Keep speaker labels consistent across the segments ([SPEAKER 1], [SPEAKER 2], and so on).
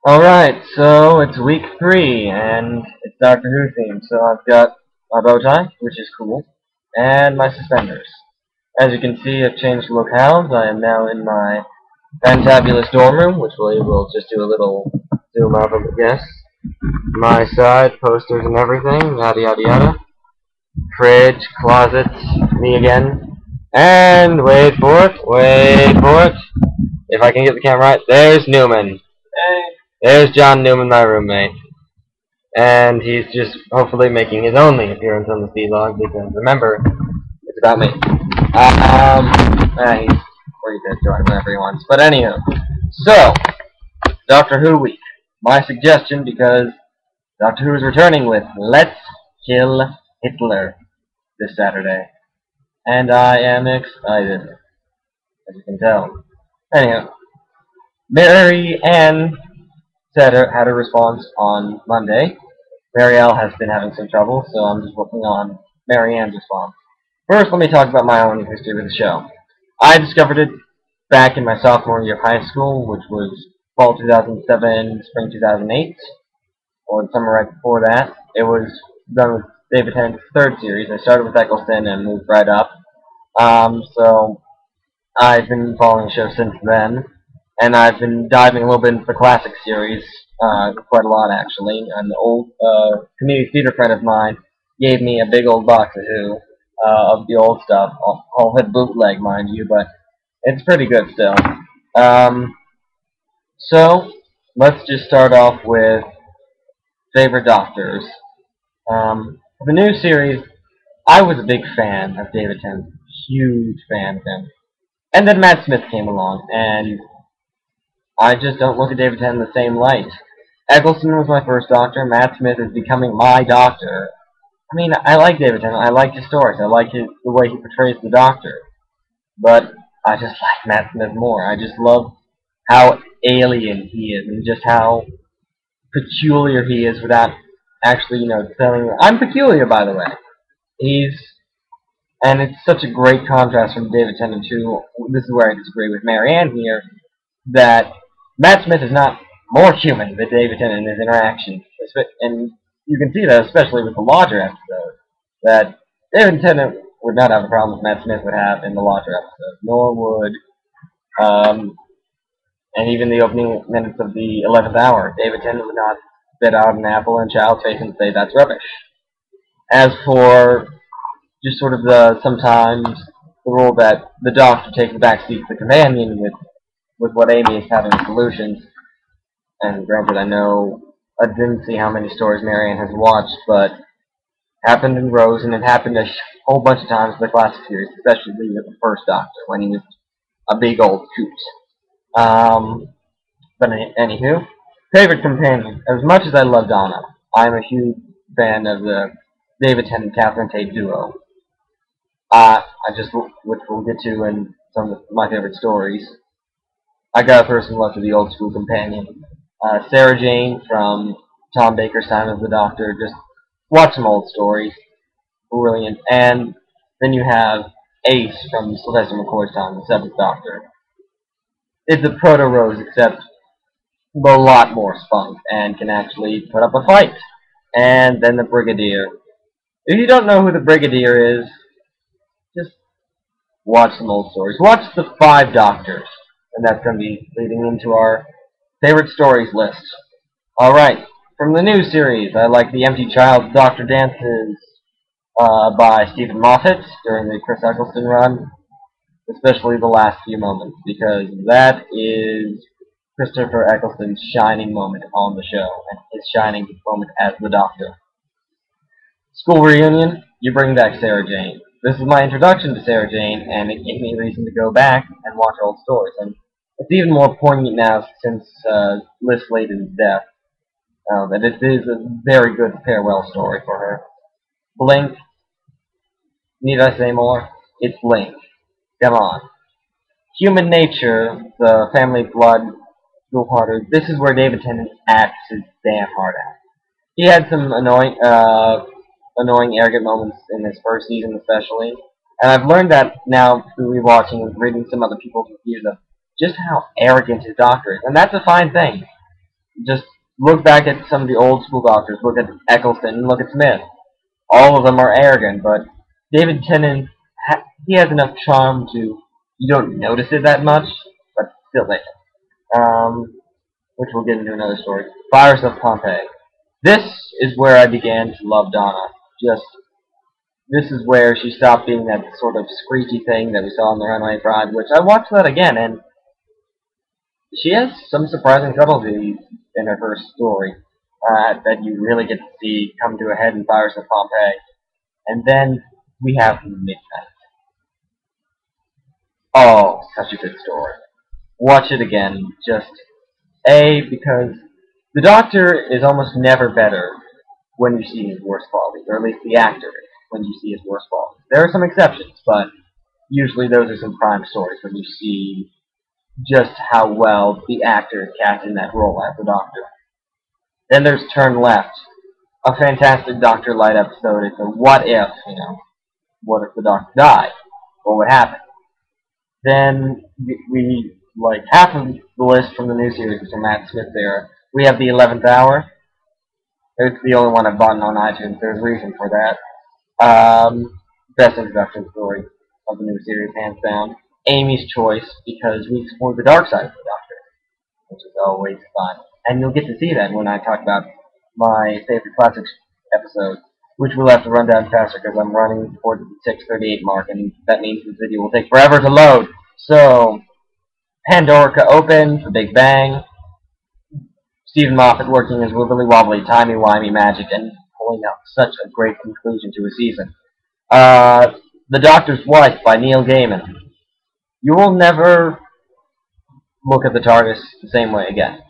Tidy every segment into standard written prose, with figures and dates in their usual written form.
[SPEAKER 1] Alright, so it's week 3, and it's Doctor Who themed. So I've got my bow tie, which is cool, and my suspenders. As you can see, I've changed locales. I am now in my fantabulous dorm room, which we will just do a little zoom out of the guests. My side, posters and everything, yada yada yada. Fridge, closets, me again. And wait for it. If I can get the camera right, there's Newman. Hey. There's John Newman, my roommate. And he's just hopefully making his only appearance on the vlog because remember, it's about me. He's free to join whenever he wants. But anywho, so Doctor Who week. My suggestion because Doctor Who is returning with Let's Kill Hitler this Saturday, and I am excited, as you can tell. Anyhow, Mary Ann had a response on Monday. Marielle has been having some trouble, so I'm just working on Mary Ann's response. First, let me talk about my own history with the show. I discovered it back in my sophomore year of high school, which was fall 2007, spring 2008, or the summer right before that. It was done with David Tennant's third series. I started with Eccleston and moved right up. So I've been following the show since then, and I've been diving a little bit into the classic series, quite a lot actually. An old community theater friend of mine gave me a big old box of Who, of the old stuff, all had bootleg, mind you, but it's pretty good still. Um, so let's just start off with favorite Doctors. The new series, I was a big fan of David Tennant, huge fan of him. And then Matt Smith came along, and I just don't look at David Tennant in the same light. Eccleston was my first Doctor. Matt Smith is becoming my Doctor. I mean, I like David Tennant. I like his stories. I like the way he portrays the Doctor. But I just like Matt Smith more. I just love how alien he is and just how peculiar he is without actually, telling you. I'm peculiar, by the way. He's And it's such a great contrast from David Tennant to, this is where I disagree with Marianne here, that Matt Smith is not more human than David Tennant in his interactions. And you can see that especially with the Lodger episode, that David Tennant would not have the problems Matt Smith would have in the Lodger episode, nor would, um, and even the opening minutes of the 11th hour, David Tennant would not spit out an apple in Child's face and say that's rubbish. As for just sort of sometimes the role that the Doctor takes the back seat to the companion with what Amy is having solutions. And granted, I didn't see how many stories Marianne has watched, but happened in Rose, and it happened a whole bunch of times in the classic series, especially with the first Doctor when he was a big old coot. But anywho, favorite companion. As much as I love Donna, I'm a huge fan of the David Tennant Catherine Tate duo. Which we'll get to in some of my favorite stories. I got a person love to the old school companion. Sarah Jane from Tom Baker's Time as the Doctor. Just watch some old stories. Brilliant. And then you have Ace from Sylvester McCoy's time, the Seventh Doctor. It's a proto-Rose, except a lot more spunk and can actually put up a fight. And then the Brigadier. If you don't know who the Brigadier is, just watch some old stories. Watch the 5 Doctors, and that's going to be leading into our favorite stories list. Alright, from the new series, I like The Empty Child Doctor Dances by Stephen Moffat during the Chris Eccleston run, especially the last few moments, because that is Christopher Eccleston's shining moment on the show, and his shining moment as the Doctor. School reunion, you bring back Sarah Jane. This is my introduction to Sarah Jane, and it gave me a reason to go back and watch old stories. And it's even more poignant now since Liz Sladen's death, that it is a very good farewell story for her. Blink, need I say more? It's Blink. Come on. Human Nature, the family blood, School Harder, this is where David Tennant acts his damn heart out. He had some annoying, arrogant moments in his first season especially. And I've learned that now through rewatching and reading some other people's reviews of just how arrogant his Doctor is. And that's a fine thing. Just look back at some of the old school doctors. Look at Eccleston and look at Smith. All of them are arrogant, but David Tennant, he has enough charm to, you don't notice it that much, but still there. Which we'll get into another story. Virus of Pompeii. This is where I began to love Donna. Just, this is where she stopped being that sort of screechy thing that we saw in The Runaway Bride, which I watched that again, and she has some surprising subtleties in her first story that you really get to see come to a head in Virus of Pompeii. And then we have Midnight. Oh, such a good story. Watch it again, just because the Doctor is almost never better when you see his worst qualities, or at least the actor is when you see his worst qualities. There are some exceptions, but usually those are some prime stories when you see just how well the actor is cast in that role as the Doctor. Then there's Turn Left, a fantastic Dr. Light episode. It's a what if, what if the Doctor died? What would happen? Then we like half of the list from the new series is from Matt Smith's era. We have the 11th Hour. It's the only one I've bought on iTunes. There's a reason for that. Best introduction story of the new series, hands down. Amy's Choice, because we explore the dark side of the Doctor, which is always fun. And you'll get to see that when I talk about my favorite classics episode, which we'll have to run down faster because I'm running towards the 6:38 mark, and that means this video will take forever to load. So, Pandorica opens, the Big Bang, Stephen Moffat working his wibbly wobbly timey-wimey magic and pulling out such a great conclusion to a season. The Doctor's Wife by Neil Gaiman. You will never look at the TARDIS the same way again.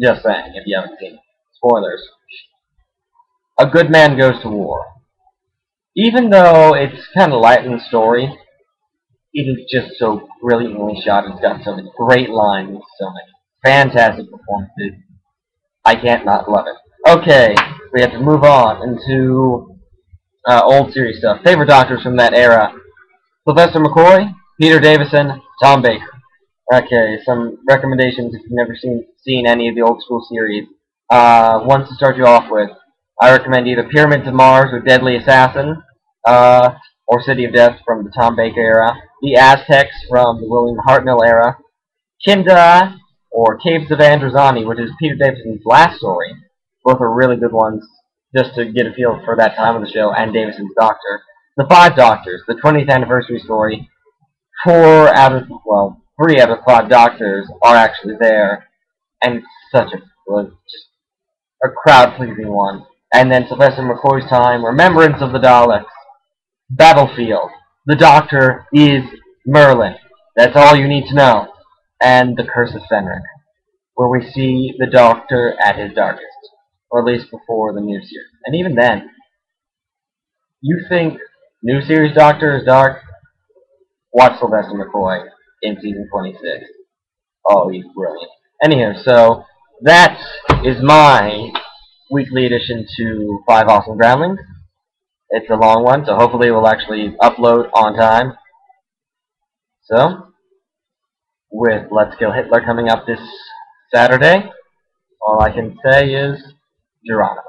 [SPEAKER 1] Just saying, if you haven't seen it. Spoilers. A Good Man Goes to War. Even though it's kind of light in the story, it is just so brilliantly shot. It's got so many great lines, so many fantastic performances. I can't not love it. Okay, we have to move on into old series stuff. Favorite Doctors from that era. Sylvester McCoy, Peter Davison, Tom Baker. Okay, some recommendations if you've never seen any of the old school series. Ones to start you off with, I recommend either Pyramids of Mars or Deadly Assassin, or City of Death from the Tom Baker era, The Aztecs from the William Hartnell era, Kinda or Caves of Androzani, which is Peter Davison's last story. Both are really good ones, just to get a feel for that time of the show, and Davison's Doctor. The Five Doctors, the 20th anniversary story. 3 out of the 5 Doctors are actually there, and it's such a crowd-pleasing one. And then Sylvester McCoy's time, Remembrance of the Daleks, Battlefield, the Doctor is Merlin. That's all you need to know. And The Curse of Fenric, where we see the Doctor at his darkest, or at least before the new series. And even then, you think new series Doctor is dark? Watch Sylvester McCoy in season 26. Oh, he's brilliant. Anyhow, so that is my weekly addition to 5 Awesome Groundlings. It's a long one, so hopefully it will actually upload on time. So, with Let's Kill Hitler coming up this Saturday, all I can say is Geronimo.